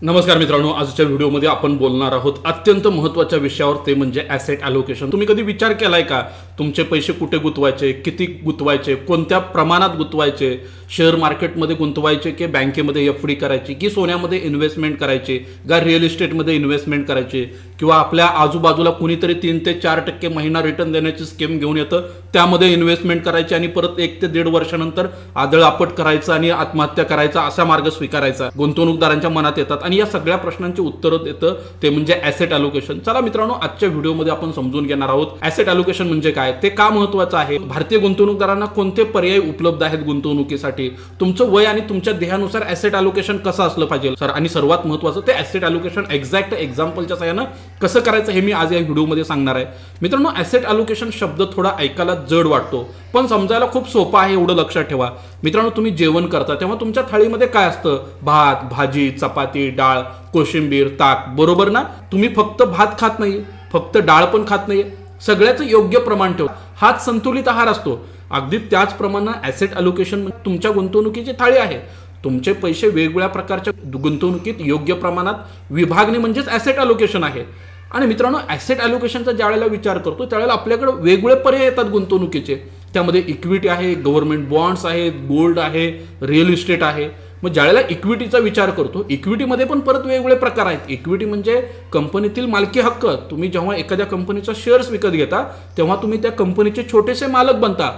नमस्कार मित्रांनो, आजच्या व्हिडिओमध्ये आपण बोलणार आहोत अत्यंत महत्त्वाच्या विषयावर, ते म्हणजे ॲसेट ॲलोकेशन. तुम्ही कधी विचार केलाय का तुमचे पैसे कुठे गुंतवायचे, किती गुंतवायचे, कोणत्या प्रमाणात गुंतवायचे, शेअर मार्केटमध्ये गुंतवायचे की बँकेमध्ये एफ.डी करायची, की सोन्यामध्ये इन्व्हेस्टमेंट करायची, का रिअल इस्टेटमध्ये इन्व्हेस्टमेंट करायची, किंवा आपल्या आजूबाजूला कुणीतरी 3 ते 4% महिना रिटर्न देण्याची स्कीम घेऊन येतं, त्यामध्ये इन्व्हेस्टमेंट करायची आणि परत 1 ते 1.5 वर्षानंतर आदळआपट करायचं आणि आत्महत्या करायचा, असा मार्ग स्वीकारायचा गुंतवणूकदारांच्या मनात येतात. आणि या सगळ्या प्रश्नांची उत्तरं देतं ते म्हणजे ॲसेट ॲलोकेशन. चला मित्रांनो, आजच्या व्हिडिओमध्ये आपण समजून घेणार आहोत ॲसेट ॲलोकेशन म्हणजे काय, ते का महत्त्वाचं आहे, भारतीय गुंतवणूकदारांना कोणते पर्याय उपलब्ध आहेत गुंतवणुकीसाठी, तुमचं वय आणि तुमच्या ध्येयानुसार ॲसेट ॲलोकेशन कसं असलं पाहिजे सर, आणि सर्वात महत्त्वाचं ते ॲसेट ॲलोकेशन एक्झॅक्ट एक्झाम्पलच्या सहाय्यानं कसं करायचं हे मी आज या व्हिडिओमध्ये सांगणार आहे. मित्रांनो, ॲसेट ॲलोकेशन शब्द थोडा ऐकायला जड वाटतो, पण समजायला खूप सोपा आहे, एवढं लक्षात ठेवा. मित्रांनो, तुम्ही जेवण करता तेव्हा तुमच्या थाळीमध्ये काय असतं? भात, भाजी, चपाती, डाळ, कोशिंबीर, ताक, बरोबर ना? तुम्ही फक्त भात खात नाही, फक्त डाळ पण खात नाही, सगळ्याचं योग्य प्रमाण ठेवा. हाच संतुलित आहार असतो. अगदी त्याचप्रमाणे ॲसेट ॲलोकेशन तुमच्या गुंतवणुकीची थाळी आहे. तुमचे पैसे वेगवेगळ्या प्रकारच्या गुंतवणुकीत योग्य प्रमाणात विभागणे म्हणजेच ॲसेट ॲलोकेशन आहे. आणि मित्रांनो, ॲसेट ॲलोकेशनचा ज्यावेळेला विचार करतो त्यावेळेला आपल्याकडे वेगवेगळे पर्याय येतात गुंतवणुकीचे. त्यामध्ये इक्विटी आहे, गव्हर्नमेंट बॉन्ड्स आहेत, गोल्ड आहे, रिअल इस्टेट आहे. मग ज्यावेळेला इक्विटीचा विचार करतो, इक्विटीमध्ये पण परत वेगवेगळे प्रकार आहेत. इक्विटी म्हणजे कंपनीतील मालकी हक्क. तुम्ही जेव्हा एखाद्या कंपनीचा शेअर्स विकत घेता तेव्हा तुम्ही त्या कंपनीचे छोटेसे मालक बनता.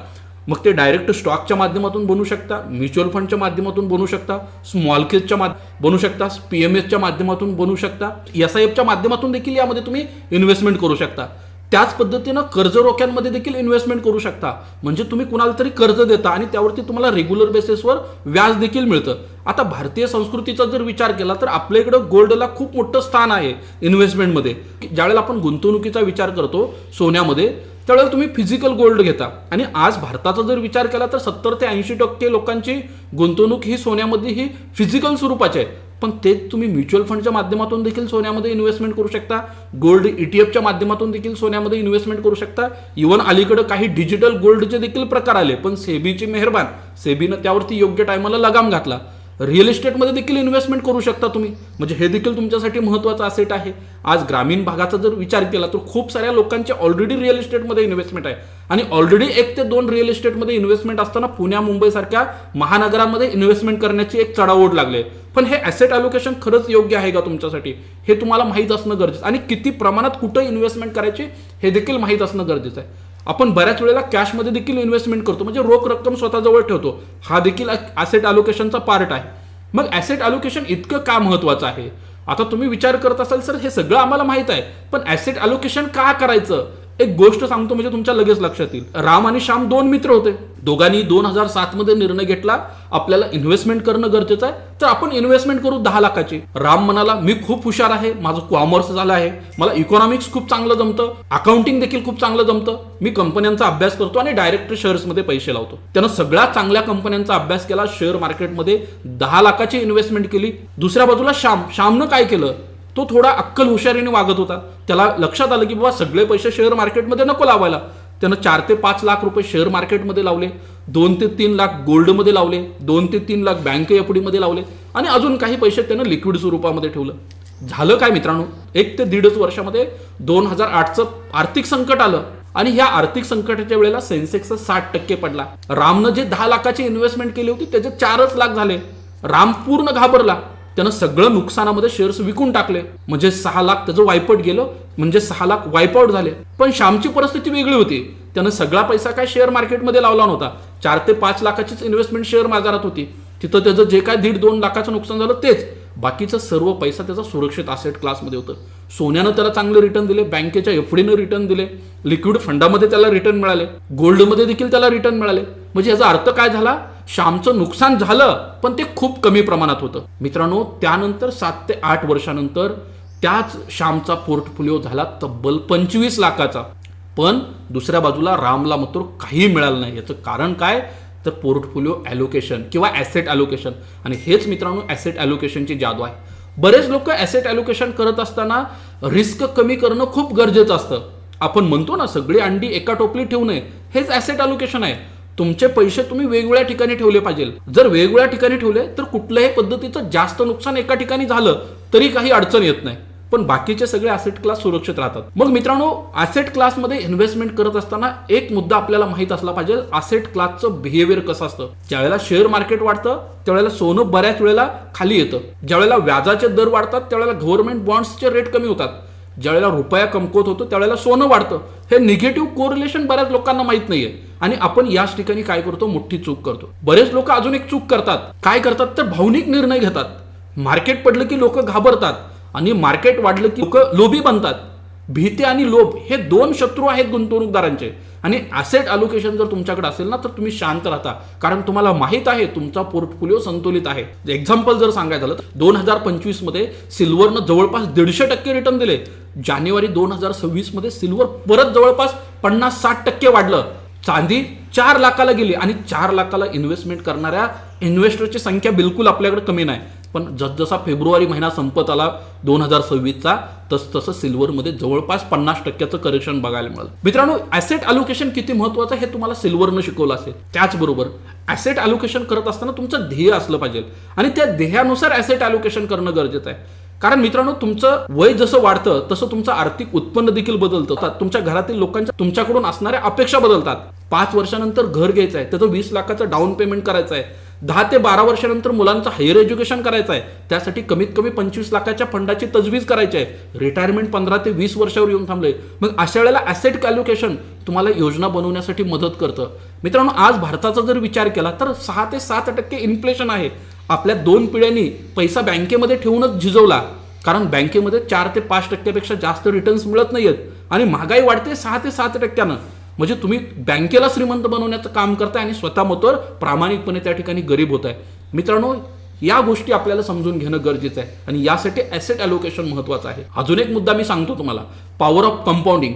मग ते डायरेक्ट स्टॉकच्या माध्यमातून बनू शकता, म्युच्युअल फंडच्या माध्यमातून बनू शकता, स्मॉल केजच्या बनू शकता, PMSच्या माध्यमातून बनू शकता, SIFच्या माध्यमातून देखील यामध्ये तुम्ही इन्व्हेस्टमेंट करू शकता. त्याच पद्धतीनं कर्ज रोख्यांमध्ये देखील इन्व्हेस्टमेंट करू शकता. म्हणजे तुम्ही कुणाला तरी कर्ज देता आणि त्यावरती तुम्हाला रेग्युलर बेसिसवर व्याज देखील मिळतं. आता भारतीय संस्कृतीचा जर विचार केला तर आपल्याकडं गोल्डला खूप मोठं स्थान आहे इन्व्हेस्टमेंटमध्ये. ज्यावेळेला आपण गुंतवणुकीचा विचार करतो सोन्यामध्ये, त्यावेळेला तुम्ही फिजिकल गोल्ड घेता. आणि आज भारताचा जर विचार केला तर 70 ते 80% लोकांची गुंतवणूक ही सोन्यामध्ये ही फिजिकल स्वरूपाची आहे. पण तेच तुम्ही म्युच्युअल फंडच्या माध्यमातून देखील सोन्यामध्ये इन्व्हेस्टमेंट करू शकता, गोल्ड ETFच्या माध्यमातून देखील सोन्यामध्ये इन्व्हेस्टमेंट करू शकता. इव्हन अलीकडे काही डिजिटल गोल्डचे देखील प्रकार आले, पण सेबीची मेहरबान, सेबीनं त्यावरती योग्य टायमाला लगाम घातला. रिअल इस्टेटमध्ये देखील इन्व्हेस्टमेंट करू शकता तुम्ही, म्हणजे हे देखील तुमच्यासाठी महत्त्वाचं असेट आहे. आज ग्रामीण भागाचा जर विचार केला तर खूप साऱ्या लोकांचे ऑलरेडी रिअल इस्टेटमध्ये इन्व्हेस्टमेंट आहे. आणि ऑलरेडी 1 ते 2 रिअल इस्टेटमध्ये इन्व्हेस्टमेंट असताना पुण्या मुंबईसारख्या महानगरांमध्ये इन्व्हेस्टमेंट करण्याची एक चढाओढ लागले. पण हे ॲसेट ॲलोकेशन खरंच योग्य आहे का तुमच्यासाठी, हे तुम्हाला माहीत असणं गरजेचं, आणि किती प्रमाणात कुठं इन्व्हेस्टमेंट करायची हे देखील माहीत असणं गरजेचं आहे. आपण बऱ्याच वेळेला कॅशमध्ये देखील इन्व्हेस्टमेंट करतो, म्हणजे रोख रक्कम स्वतःजवळ ठेवतो. हा देखील ॲसेट ॲलोकेशनचा पार्ट आहे. मग ॲसेट ॲलोकेशन इतकं का महत्त्वाचं आहे? आता तुम्ही विचार करत असाल, सर हे सगळं आम्हाला माहीत आहे, पण ॲसेट ॲलोकेशन का करायचं? एक गोष्ट सांगतो म्हणजे तुमच्या लगेच लक्षात येईल. राम आणि श्याम 2 मित्र होते. दोघांनी 2007 मध्ये निर्णय घेतला आपल्याला इन्व्हेस्टमेंट करणं गरजेचं आहे, तर आपण इन्व्हेस्टमेंट करू 10 लाखाची. राम म्हणाला, मी खूप हुशार आहे, माझं कॉमर्स झालं आहे, मला इकॉनॉमिक्स खूप चांगलं जमतं, अकाउंटिंग देखील खूप चांगलं जमतं, मी कंपन्यांचा अभ्यास करतो आणि डायरेक्ट शेअर्समध्ये पैसे लावतो. त्यानं सगळ्या चांगल्या कंपन्यांचा अभ्यास केला, शेअर मार्केटमध्ये 10 लाखाची इन्व्हेस्टमेंट केली. दुसऱ्या बाजूला श्यामनं काय केलं? तो थोडा अक्कल हुशारीने वागत होता. त्याला लक्षात आलं की बाबा सगळे पैसे शेअर मार्केटमध्ये नको लावायला. त्यानं 4 ते 5 लाख रुपये शेअर मार्केटमध्ये लावले, 2 ते 3 लाख गोल्डमध्ये लावले, 2 ते 3 लाख बँक FD मध्ये लावले, आणि अजून काही पैसे त्यानं लिक्विड स्वरूपामध्ये ठेवलं. झालं काय मित्रांनो, 1 ते 1.5 वर्षामध्ये 2008चं आर्थिक संकट आलं, आणि ह्या आर्थिक संकटाच्या वेळेला सेन्सेक्स 60% पडला. रामनं जे 10 लाखाची इन्व्हेस्टमेंट केली होती त्याचे 4च लाख झाले. राम पूर्ण घाबरला. त्यानं सगळं नुकसानामध्ये शेअर्स विकून टाकले, म्हणजे 6 लाख त्याचं वायपट गेलं, म्हणजे 6 लाख वायपआउट झाले. पण श्यामची परिस्थिती वेगळी होती. त्यानं सगळा पैसा काय शेअर मार्केटमध्ये लावला नव्हता. 4 ते 5 लाखाचीच इन्व्हेस्टमेंट शेअर बाजारात होती. तिथं त्याचं जे काय 1.5-2 लाखाचं नुकसान झालं तेच, बाकीचं सर्व पैसा त्याचा सुरक्षित असेट क्लासमध्ये होतं. सोन्यानं त्याला चांगले रिटर्न दिले, बँकेच्या FDनं रिटर्न दिले, लिक्विड फंडामध्ये त्याला रिटर्न मिळाले, गोल्डमध्ये देखील त्याला रिटर्न मिळाले. म्हणजे याचा अर्थ काय झाला? श्यामचं नुकसान झालं, पण ते खूप कमी प्रमाणात होतं. मित्रांनो, त्यानंतर 7 ते 8 वर्षानंतर त्याच श्यामचा पोर्टफोलिओ झाला तब्बल 25 लाखाचा. पण दुसऱ्या बाजूला रामला मात्र काही मिळालं नाही. याचं कारण काय? तर पोर्टफोलिओ ॲलोकेशन किंवा ॲसेट ॲलोकेशन. आणि हेच मित्रांनो ॲसेट ॲलोकेशनची जादू आहे. बरेच लोक ॲसेट ॲलोकेशन करत असताना रिस्क कमी करणं खूप गरजेचं असतं. आपण म्हणतो ना, सगळी अंडी एका टोपलीत ठेवू नये, हेच ॲसेट ॲलोकेशन आहे. तुमचे पैसे तुम्ही वेगवेगळ्या ठिकाणी ठेवले पाहिजे. जर वेगवेगळ्या ठिकाणी ठेवले तर कुठल्याही पद्धतीचं जास्त नुकसान एका ठिकाणी झालं तरी काही अडचण येत नाही, पण बाकीचे सगळे ॲसेट क्लास सुरक्षित राहतात. मग मित्रांनो, ॲसेट क्लासमध्ये इन्व्हेस्टमेंट करत असताना एक मुद्दा आपल्याला माहित असला पाहिजे, ॲसेट क्लासचं बिहेवियर कसं असतं. ज्यावेळेला शेअर मार्केट वाढतं त्यावेळेला सोनं बऱ्याच वेळेला खाली येतं, ज्यावेळेला व्याजाचे दर वाढतात त्यावेळेला गव्हर्नमेंट बॉन्ड्सचे रेट कमी होतात, ज्यावेळेला रुपया कमकुवत होतो त्यावेळेला सोनं वाढतं. हे निगेटिव्ह कोरिलेशन बऱ्याच लोकांना माहित नाहीये आणि आपण याच ठिकाणी काय करतो, मोठी चूक करतो. बरेच लोक अजून एक चूक करतात. काय करतात तर भावनिक निर्णय घेतात. मार्केट पडलं की लोक घाबरतात आणि मार्केट वाढलं की लोक लोभी बनतात. भीती आणि लोभ हे दोन शत्रू आहेत गुंतवणूकदारांचे. आणि ॲसेट अलोकेशन जर तुमच्याकडे असेल ना तर तुम्ही शांत राहता, कारण तुम्हाला माहित आहे तुमचा पोर्टफोलिओ संतुलित आहे. एक्झाम्पल जर सांगायचं झालं 2025 मध्ये सिल्वरनं जवळपास 150% रिटर्न दिले. जानेवारी 2026 मध्ये सिल्वर परत जवळपास 50-60% वाढलं. चांदी 4 लाखाला गेली आणि 4 लाखाला इन्व्हेस्टमेंट करणाऱ्या इन्व्हेस्टरची संख्या बिलकुल आपल्याकडे कमी नाही. पण जसजसा फेब्रुवारी महिना संपत आला 2026चा तसतसं सिल्वरमध्ये जवळपास 50%चं करेक्शन बघायला मिळालं. मित्रांनो, ॲसेट अलोकेशन किती महत्त्वाचं हे तुम्हाला सिल्वरनं शिकवलं असेल. त्याचबरोबर ॲसेट अलोकेशन करत असताना तुमचं ध्येय असलं पाहिजे आणि त्या ध्येयानुसार ॲसेट अलोकेशन करणं गरजेचं आहे. कारण मित्रांनो, तुमचं वय जसं वाढतं तसं तुमचं आर्थिक उत्पन्न देखील बदलतं. तुमच्या घरातील लोकांच्या तुमच्याकडून असणाऱ्या अपेक्षा बदलतात. 5 वर्षानंतर घर घ्यायचं आहे, त्याचं 20 लाखाचं डाऊन पेमेंट करायचं आहे. 10 ते 12 वर्षानंतर मुलांचं हायर एज्युकेशन करायचं आहे, त्यासाठी कमीत कमी 25 लाखाच्या फंडाची तजवीज करायची आहे. रिटायरमेंट 15 ते 20 वर्षावर येऊन थांबले. मग अशा वेळेला ॲसेट अलोकेशन तुम्हाला योजना बनवण्यासाठी मदत करतं. मित्रांनो, आज भारताचा जर विचार केला तर 6 ते 7% इन्फ्लेशन आहे. आपल्या 2 पिढ्यांनी पैसा बँकेमध्ये ठेवूनच झिजवला, कारण बँकेमध्ये 4 ते 5% पेक्षा जास्त रिटर्न्स मिळत नाहीयेत आणि महागाई वाढते 6 ते 7%. म्हणजे तुम्ही बँकेला श्रीमंत बनवण्याचं काम करताय आणि स्वतः मतावर प्रामाणिकपणे त्या ठिकाणी गरीब होत आहे. मित्रांनो, या गोष्टी आपल्याला समजून घेणं गरजेचं आहे आणि यासाठी ॲसेट अलोकेशन महत्त्वाचं आहे. अजून एक मुद्दा मी सांगतो तुम्हाला, पॉवर ऑफ कंपाऊंडिंग.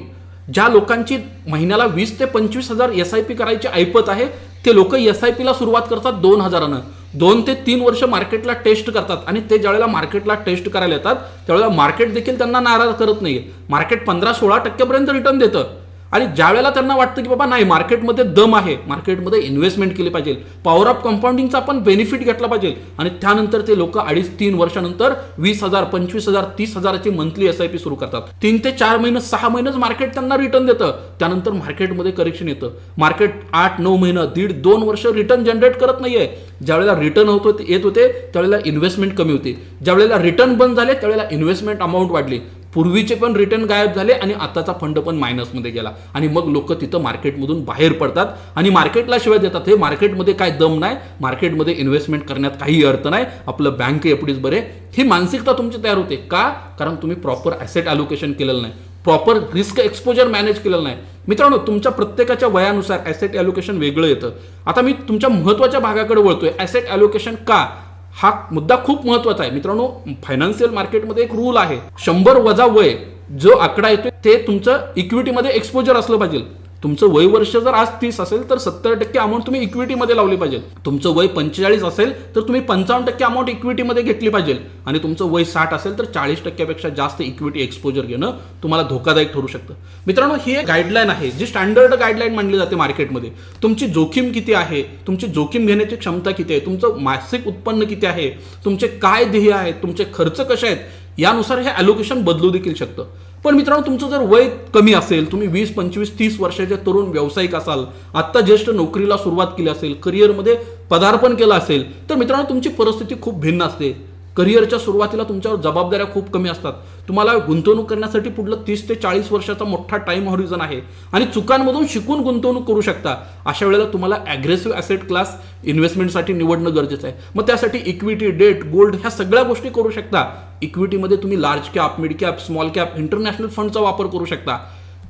ज्या लोकांची महिन्याला 20 ते 25 हजार SIP करायची ऐपत आहे ते लोक SIP ला सुरुवात करतात 2,000नं. 2 ते 3 वर्ष मार्केटला टेस्ट करतात आणि ते ज्यावेळेला मार्केटला टेस्ट करायला येतात त्यावेळेला मार्केट देखील त्यांना नाराज करत नाहीये. मार्केट 15-16% रिटर्न देतं आणि ज्यावेळेला त्यांना वाटतं की बाबा नाही, मार्केटमध्ये दम आहे, मार्केटमध्ये इन्व्हेस्टमेंट केली पाहिजे, पॉवर ऑफ कंपाऊंडिंगचा आपण बेनिफिट घेतला पाहिजे आणि त्यानंतर ते लोक 2.5-3 वर्षानंतर 20,000, 25,000, 30,000ची मंथली SIP सुरू करतात. 3 ते 4 महिने 6 महिनेच मार्केट त्यांना रिटर्न देतं. त्यानंतर मार्केटमध्ये करेक्शन येतं. मार्केट 8-9 महिने, 1.5-2 वर्ष रिटर्न जनरेट करत नाहीये. ज्यावेळेला रिटर्न येत होते त्यावेळेला इन्व्हेस्टमेंट कमी होती. ज्यावेळेला रिटर्न बंद झाले त्यावेळेला इन्व्हेस्टमेंट अमाऊंट वाढली. पूर्वीचे पण रिटर्न गायब झाले आणि आताचा फंड पण मायनसमध्ये गेला आणि मग लोक तिथं मार्केटमधून बाहेर पडतात आणि मार्केटला शिवाय देतात, हे मार्केटमध्ये काय दम नाही, मार्केटमध्ये इन्व्हेस्टमेंट करण्यात काही अर्थ नाही, आपलं बँक एफडीज बरे. ही मानसिकता तुमची तयार होते. का? कारण तुम्ही प्रॉपर ॲसेट अलोकेशन केलेलं नाही, प्रॉपर रिस्क एक्सपोजर मॅनेज केलेलं नाही. मित्रांनो, तुमच्या प्रत्येकाच्या वयानुसार ॲसेट अलोकेशन वेगळं येतं. आता मी तुमच्या महत्त्वाच्या भागाकडे वळतोय. ॲसेट अलोकेशन का? हा मुद्दा खूप महत्त्वाचा आहे. मित्रांनो, फायनान्शियल मार्केटमध्ये एक रूल आहे, 100 वजा वय जो आकडा येतोय ते तुमचं इक्विटीमध्ये एक्सपोजर असलं पाहिजे. तुमचं वय वर्ष जर आज 30 असेल तर 70% अमाऊंट तुम्ही इक्विटीमध्ये लावली पाहिजे. तुमचं वय 45 असेल तर तुम्ही 55% अमाऊंट इक्विटीमध्ये घेतली पाहिजे आणि तुमचं वय 60 असेल तर 40% पेक्षा जास्त इक्विटी एक्सपोजर घेणं तुम्हाला धोकादायक ठरू शकतं. मित्रांनो, ही एक गाईडलाईन आहे जी स्टँडर्ड गाईडलाईन मानली जाते मार्केटमध्ये. तुमची जोखीम किती आहे, तुमची जोखीम घेण्याची क्षमता किती आहे, तुमचं मासिक उत्पन्न किती आहे, तुमचे काय ध्येय आहेत, तुमचे खर्च कसे आहेत, यानुसार हे अलोकेशन बदलू देखील शकतं. पण मित्रांनो, तुमचं जर वय कमी असेल, तुम्ही 20, 25, 30 वर्षाचे तरुण व्यावसायिक असाल, आत्ता ज्येष्ठ नोकरीला सुरुवात केली असेल, करिअरमध्ये पदार्पण केलं असेल, तर मित्रांनो तुमची परिस्थिती खूप भिन्न असते. करिअरच्या सुरुवातीला तुमच्यावर जबाबदाऱ्या खूप कमी असतात. तुम्हाला गुंतवणूक करण्यासाठी पुढलं 30 ते 40 वर्षाचा मोठा टाइम हॉरिझन आहे आणि चुकांमधून शिकून गुंतवणूक करू शकता. अशा वेळेला तुम्हाला ॲग्रेसिव्ह ॲसेट क्लास इन्व्हेस्टमेंटसाठी निवडणं गरजेचं आहे. मग त्यासाठी इक्विटी, डेट, गोल्ड ह्या सगळ्या गोष्टी करू शकता. इक्विटीमध्ये तुम्ही large cap, mid cap, small cap, international फंडचा वापर करू शकता.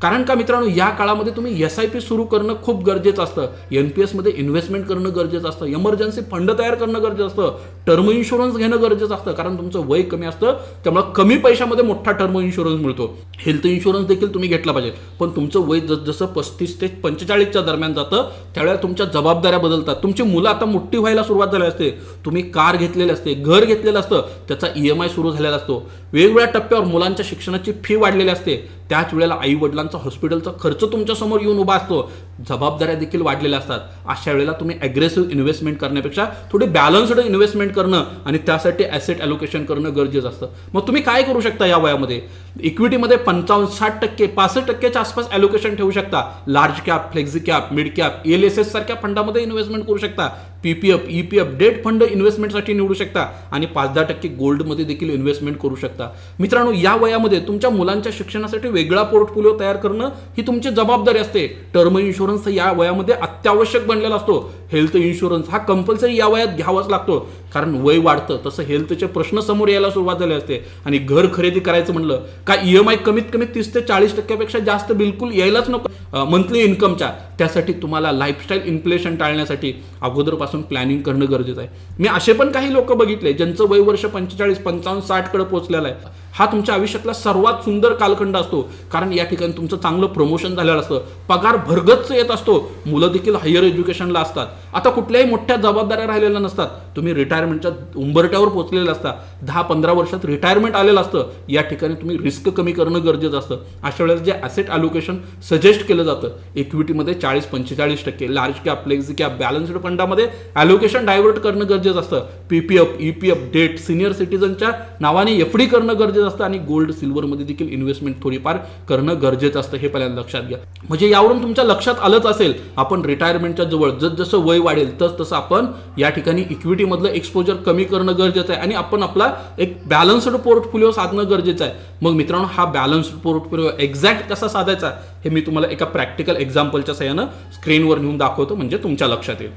कारण का मित्रांनो, या काळामध्ये तुम्ही SIP सुरू करणं खूप गरजेचं असतं. NPS मध्ये इन्व्हेस्टमेंट करणं गरजेचं असतं. इमर्जन्सी फंड तयार करणं गरजेचं असतं. टर्म इन्शुरन्स घेणं गरजेचं असतं, कारण तुमचं वय कमी असतं त्यामुळे कमी पैशामध्ये मोठा टर्म इन्शुरन्स मिळतो. हेल्थ इन्शुरन्स देखील तुम्ही घेतला पाहिजे. पण तुमचं वय जसं 35 ते 45च्या दरम्यान जातं त्यावेळेला तुमच्या जबाबदाऱ्या बदलतात. तुमची मुलं आता मोठी व्हायला सुरुवात झाली असते, तुम्ही कार घेतलेली असते, घर घेतलेलं असतं, त्याचा EMI सुरू झालेला असतो, वेगवेगळ्या टप्प्यावर मुलांच्या शिक्षणाची फी वाढलेली असते. त्याच वेळेला आई वडिलांचा वर्षाचा हॉस्पिटलचा खर्च तुमच्या समोर येऊन उभा असतो, जबाबदाऱ्या देखील वाढलेल्या असतात. अशा वेळेला तुम्ही ॲग्रेसिव्ह इन्व्हेस्टमेंट करण्यापेक्षा थोडी बॅलन्स्ड इन्व्हेस्टमेंट करणं आणि त्यासाठी ॲसेट ॲलोकेशन करणं गरजेचं असतं. मग तुम्ही काय करू शकता या वयामध्ये? इक्विटीमध्ये 55-60%, 65% आसपास ॲलोकेशन ठेवू शकता. Large cap, flexi cap, mid cap, ELSS सारख्या फंडामध्ये इन्व्हेस्टमेंट करू शकता. PPF, EPF, डेट फंड इन्व्हेस्टमेंटसाठी निवडू शकता आणि 5-10% गोल्डमध्ये देखील इन्व्हेस्टमेंट करू शकता. मित्रांनो, या वयामध्ये तुमच्या मुलांच्या शिक्षणासाठी वेगळा पोर्टफोलिओ तयार करणं ही तुमची जबाबदारी असते. टर्म इन्शुरन्स या वयामध्ये अत्यावश्यक बनलेला असतो. हेल्थ इन्शुरन्स हा कंपल्सरी या वयात घ्यावाच लागतो, कारण वय वाढतं तसं हेल्थचे प्रश्न समोर यायला सुरुवात झाली असते. आणि घर खरेदी करायचं म्हणलं का EMI कमीत कमी 30 ते 40% जास्त बिलकुल यायलाच नको मंथली इन्कमच्या. त्यासाठी तुम्हाला लाईफस्टाईल इन्फ्लेशन टाळण्यासाठी अगोदरपासून प्लॅनिंग करणं गरजेचं आहे. मी असे पण काही लोक बघितले ज्यांचं वय वर्ष 45, 55, 60 कडे पोहोचलेलं आहे. हा तुमच्या आयुष्यातला सर्वात सुंदर कालखंड असतो, कारण या ठिकाणी तुमचं चांगलं प्रमोशन झालेलं असतं, पगार भरगच्च येत असतो, मुलं देखील हायर एज्युकेशनला असतात, आता कुठल्याही मोठ्या जबाबदाऱ्या राहिलेल्या नसतात, तुम्ही रिटायरमेंटच्या उंबरट्यावर पोहोचलेलं असता, 10-15 वर्षात रिटायरमेंट आलेलं असतं. या ठिकाणी तुम्ही रिस्क कमी करणं गरजेचं असतं. अशा वेळेस जे ॲसेट ॲलोकेशन सजेस्ट केलं जातं, इक्विटीमध्ये 40-45%, large cap, flexi cap, balanced फंडामध्ये ॲलोकेशन डायव्हर्ट करणं गरजेचं असतं. PPF, EPF, डेट, सिनियर सिटीजनच्या नावाने FD करणं गरजेचं असतं आणि गोल्ड सिल्वरमध्ये देखील इन्व्हेस्टमेंट थोडीफार करणं गरजेचं असतं. हे पहिल्यांदा लक्षात घ्या. म्हणजे यावरून तुमच्या लक्षात आलंच असेल, आपण रिटायरमेंटच्या जवळ जसं वय वाढेल तसं आपण या ठिकाणी इक्विटीमधलं एक्सपोजर कमी करणं गरजेचं आहे आणि आपण आपला एक बॅलन्स्ड पोर्टफोलिओ साधणं गरजेचं आहे. मग मित्रांनो, हा बॅलन्स्ड पोर्टफोलिओ एक्झॅक्ट कसा साधायचा हे मी तुम्हाला एका प्रॅक्टिकल एक्झाम्पलच्या सहाय्यानं स्क्रीनवर नेऊन दाखवतो, म्हणजे तुमच्या लक्षात येईल.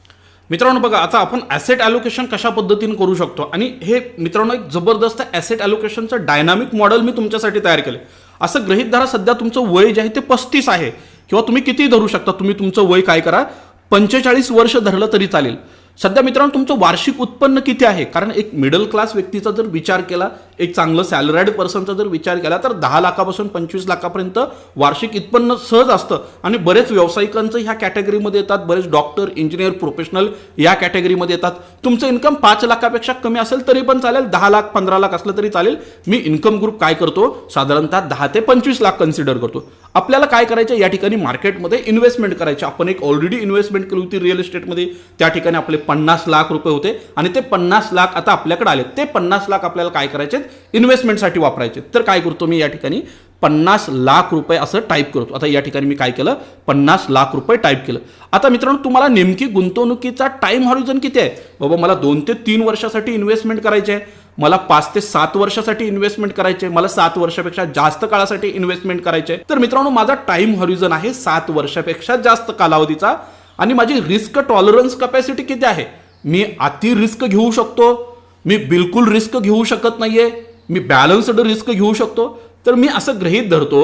मित्रांनो बघा, आता आपण ॲसेट ॲलोकेशन कशा पद्धतीने करू शकतो आणि हे मित्रांनो एक जबरदस्त ॲसेट ॲलोकेशनचं डायनामिक मॉडेल मी तुमच्यासाठी तयार केलं. असं गृहीत धरा सध्या तुमचं वय जे आहे ते 35 आहे, किंवा तुम्ही किती धरू शकता, तुम्ही तुमचं वय काय करा 45 वर्ष धरलं तरी चालेल. सध्या मित्रांनो तुमचं वार्षिक उत्पन्न किती आहे? कारण एक मिडल क्लास व्यक्तीचा जर विचार केला, एक चांगलं सॅलराईड पर्सनचा जर विचार केला तर 10 लाखापासून 25 लाखापर्यंत वार्षिक उत्पन्न सहज असतं. आणि बरेच व्यावसायिकांचं ह्या कॅटेगरीमध्ये येतात, बरेच डॉक्टर, इंजिनियर, प्रोफेशनल या कॅटेगरीमध्ये येतात. तुमचं इन्कम 5 लाखापेक्षा कमी असेल तरी पण चालेल, 10 लाख 15 लाख असलं तरी चालेल. मी इन्कम ग्रुप काय करतो, साधारणतः 10 ते 25 लाख कन्सिडर करतो. आपल्याला काय करायचं, या ठिकाणी मार्केटमध्ये इन्व्हेस्टमेंट करायची. आपण एक ऑलरेडी इन्व्हेस्टमेंट केली होती रिअल इस्टेटमध्ये, त्या ठिकाणी आपले 50 लाख रुपये होते आणि ते 50 लाख आता आपल्याकडे आले. ते 50 लाख आपल्याला काय करायचे, इन्व्हेस्टमेंटसाठी वापरायचे. तर काय करतो मी, या ठिकाणी 50 लाख रुपये असं टाईप करतो. आता या ठिकाणी मी काय केलं, 50 लाख रुपये टाईप केलं. आता मित्रांनो तुम्हाला नेमकी गुंतवणुकीचा टाइम हॉरिझन किती आहे? बाबा मला 2 ते 3 वर्षासाठी इन्व्हेस्टमेंट करायचे आहे, मला 5 ते 7 वर्षासाठी इन्व्हेस्टमेंट करायचे, मला 7 वर्षापेक्षा जास्त काळासाठी इन्व्हेस्टमेंट करायचे. तर मित्रांनो माझा टाइम हॉरिझन आहे 7 वर्षापेक्षा जास्त कालावधीचा आणि माझी रिस्क टॉलरन्स कॅपॅसिटी किती आहे? मी अति रिस्क घेऊ शकतो, मी बिलकुल रिस्क घेऊ शकत नाहीये, मी बॅलन्स्ड रिस्क घेऊ शकतो. तर मी असं गृहीत धरतो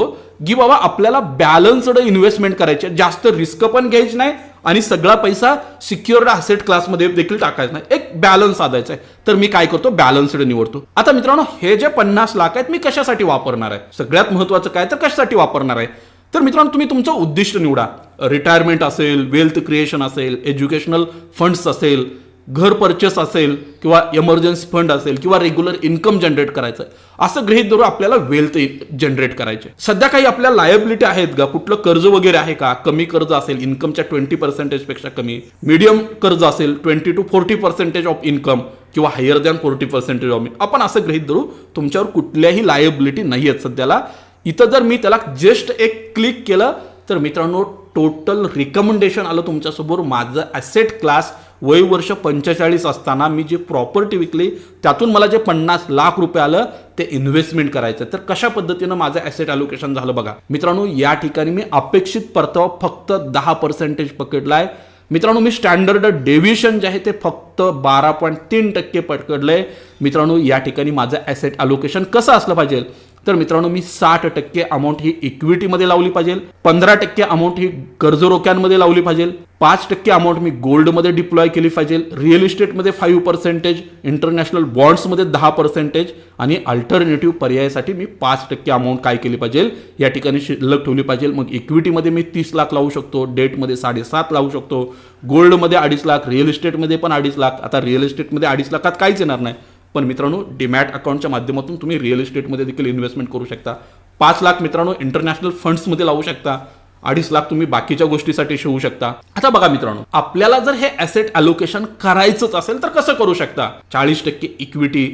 की बाबा आपल्याला बॅलन्स्ड इन्व्हेस्टमेंट करायचे, जास्त रिस्क पण घ्यायची नाही आणि सगळा पैसा सिक्युअर्ड असेट क्लासमध्ये देखील टाकायचा नाही, एक बॅलन्स साधायचा आहे. तर मी काय करतो, बॅलन्स्ड निवडतो. आता मित्रांनो हे जे 50 लाख आहेत मी कशासाठी वापरणार आहे? सगळ्यात महत्त्वाचं काय, तर कशासाठी वापरणार आहे? तर मित्रांनो तुम्ही तुमचं उद्दिष्ट निवडा. रिटायरमेंट असेल, वेल्थ क्रिएशन असेल, एज्युकेशनल फंड्स असेल, घर परचेस असेल, किंवा इमर्जन्सी फंड असेल, किंवा रेग्युलर इन्कम जनरेट करायचं, असं गृहीत धरून आपल्याला वेल्थ जनरेट करायचे. सध्या काही आपल्या लायबिलिटी आहेत का? कुठलं कर्ज वगैरे आहे का? कमी कर्ज असेल, इन्कमच्या 20% पेक्षा कमी, मीडियम कर्ज असेल 20 to 40% ऑफ इन्कम, किंवा हायर दॅन 40% ऑफ इन्कम. आपण असं गृहीत धरू तुमच्यावर कुठल्याही लायबिलिटी नाही आहेत सध्याला. इथं जर मी त्याला जस्ट एक क्लिक केलं तर मित्रांनो टोटल रिकमेंडेशन आलं तुमच्यासमोर. माझं ॲसेट क्लास वय वर्ष 45 असताना मी जी प्रॉपर्टी विकली त्यातून मला जे 50 लाख रुपये आलं ते इन्व्हेस्टमेंट करायचं. तर कशा पद्धतीनं माझं ॲसेट ॲलोकेशन झालं बघा मित्रांनो. या ठिकाणी मी अपेक्षित परतावा फक्त 10% पकडला आहे. मित्रांनो मी स्टँडर्ड डेव्हिएशन जे आहे ते फक्त 12.3% पकडलंय. मित्रांनो या ठिकाणी माझं ॲसेट ॲलोकेशन कसं असलं पाहिजे, तर मित्रांनो मी 60% अमाऊंट ही इक्विटीमध्ये लावली पाहिजे, 15% अमाऊंट ही कर्ज रोख्यांमध्ये लावली पाहिजे, 5% अमाऊंट मी गोल्डमध्ये डिप्लॉय केली पाहिजे, रिअल इस्टेटमध्ये 5%, इंटरनॅशनल बॉन्ड्समध्ये 10% आणि अल्टरनेटिव्ह पर्यायासाठी मी 5% अमाऊंट काय केली पाहिजे या ठिकाणी शिल्लक ठेवली पाहिजे. मग इक्विटीमध्ये मी 30 लाख लावू शकतो, डेटमध्ये 7.5 लावू शकतो, गोल्डमध्ये 2.5 लाख, रिअल इस्टेटमध्ये पण 2.5 लाख. आता रिअल इस्टेटमध्ये 2.5 लाखात काहीच येणार नाही, पण मित्रांनो डीमॅट अकाउंटच्या माध्यमातून तुम्ही रिअल इस्टेटमध्ये देखील इन्व्हेस्टमेंट करू शकता. 5 लाख मित्रांनो इंटरनॅशनल फंड्समध्ये लावू शकता, 2.5 लाख तुम्ही बाकीच्या गोष्टीसाठी ठेवू शकता. आता बघा मित्रांनो, आपल्याला जर हे ॲसेट अलोकेशन करायचंच असेल तर कसं करू शकता? 40% equity,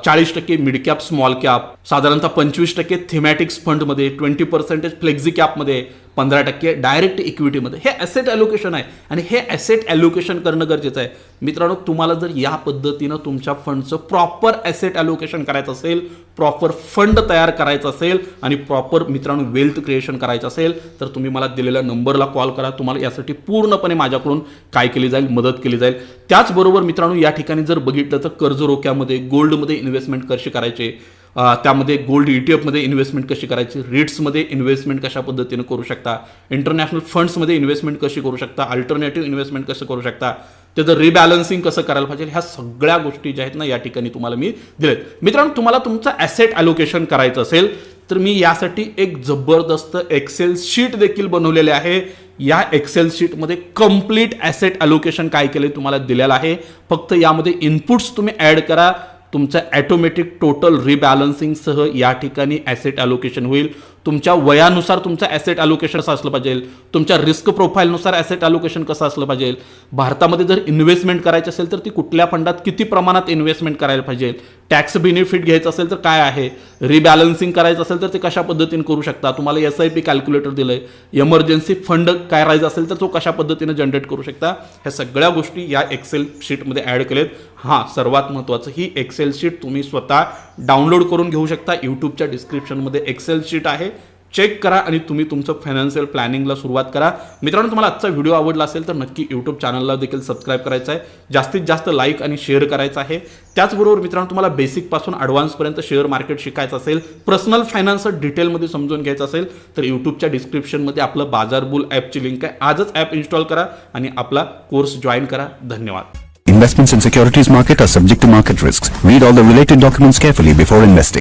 40% mid cap small cap, साधारणतः 25% थेमॅटिक्स फंडमध्ये, 20% फ्लेक्झी कॅपमध्ये, 15% डायरेक्ट इक्विटीमध्ये. हे ॲसेट ॲलोकेशन आहे आणि हे ॲसेट ॲलोकेशन करणं गरजेचं आहे. मित्रांनो, तुम्हाला जर या पद्धतीनं तुमच्या फंडचं प्रॉपर ॲसेट ॲलोकेशन करायचं असेल, प्रॉपर फंड तयार करायचं असेल आणि प्रॉपर मित्रांनो वेल्थ क्रिएशन करायचं असेल तर तुम्ही मला दिलेल्या नंबरला कॉल करा. तुम्हाला यासाठी पूर्णपणे माझ्याकडून काय केली जाईल, मदत केली जाईल. त्याचबरोबर मित्रांनो, या ठिकाणी जर बघितलं तर कर्ज रोख्यामध्ये, गोल्डमध्ये इन्व्हेस्टमेंट कशी करायचे, त्यामध्ये गोल्ड ETF मध्ये इन्व्हेस्टमेंट कशी करायची, रिट्समध्ये इन्व्हेस्टमेंट कशा पद्धतीने करू शकता, इंटरनॅशनल फंड्समध्ये इन्व्हेस्टमेंट कशी करू शकता, अल्टरनेटिव्ह इन्व्हेस्टमेंट कसं करू शकता, त्याचं रिबॅलन्सिंग कसं करायला पाहिजे, ह्या सगळ्या गोष्टी ज्या आहेत ना या ठिकाणी तुम्हाला मी दिलेत. मित्रांनो, तुम्हाला तुमचं ॲसेट ॲलोकेशन करायचं असेल तर मी यासाठी एक जबरदस्त एक्सेल शीट देखील बनवलेले आहे. या एक्सेल शीटमध्ये कम्प्लीट ॲसेट ॲलोकेशन काय केले तुम्हाला दिलेलं आहे. फक्त यामध्ये इनपुट्स तुम्ही ॲड करा, तुमचं ॲटोमॅटिक टोटल रिबॅलन्सिंग सह या ठिकाणी ॲसेट ॲलोकेशन होईल. तुमच्या वयानुसार तुमचं ॲसेट ॲलोकेशन कसं असलं पाहिजे, तुमच्या रिस्क प्रोफाईलनुसार ॲसेट ॲलोकेशन कसं असलं पाहिजे, भारतामध्ये जर इन्व्हेस्टमेंट करायची असेल तर ती कुठल्या फंडात किती प्रमाणात इन्व्हेस्टमेंट करायला पाहिजे, टॅक्स बेनिफिट घ्यायचं असेल तर काय आहे, रिबॅलन्सिंग करायचं असेल तर ते कशा पद्धतीने करू शकता, तुम्हाला SIP कॅल्क्युलेटर दिलंय, इमर्जन्सी फंड काय राहायचं असेल तर तो कशा पद्धतीने जनरेट करू शकता, ह्या सगळ्या गोष्टी या एक्सेल शीटमध्ये ॲड केलेत. हां, सर्वात महत्त्वाचं, ही एक्सेल शीट तुम्ही स्वतः डाउनलोड करून घेऊ शकता. यूट्यूबच्या डिस्क्रिप्शनमध्ये एक्सेल शीट आहे, चेक करा आणि तुम्ही तुमचं फायनान्शियल प्लॅनिंगला सुरुवात करा. मित्रांनो, तुम्हाला आजचा व्हिडिओ आवडला असेल तर नक्की यूट्यूब चॅनलला देखील सबस्क्राईब करायचं आहे, जास्तीत जास्त लाईक आणि शेअर करायचं आहे. त्याचबरोबर मित्रांनो, तुम्हाला बेसिकपासून ॲडव्हान्सपर्यंत शेअर मार्केट शिकायचं असेल, पर्सनल फायनान्स डिटेलमध्ये समजून घ्यायचं असेल तर यूट्यूबच्या डिस्क्रिप्शनमध्ये आपलं बाजार बुल ॲपची लिंक आहे. आजच ॲप इन्स्टॉल करा आणि आपला कोर्स जॉईन करा. धन्यवाद. Investments in securities market are subject to market risks. Read all the related documents carefully before investing.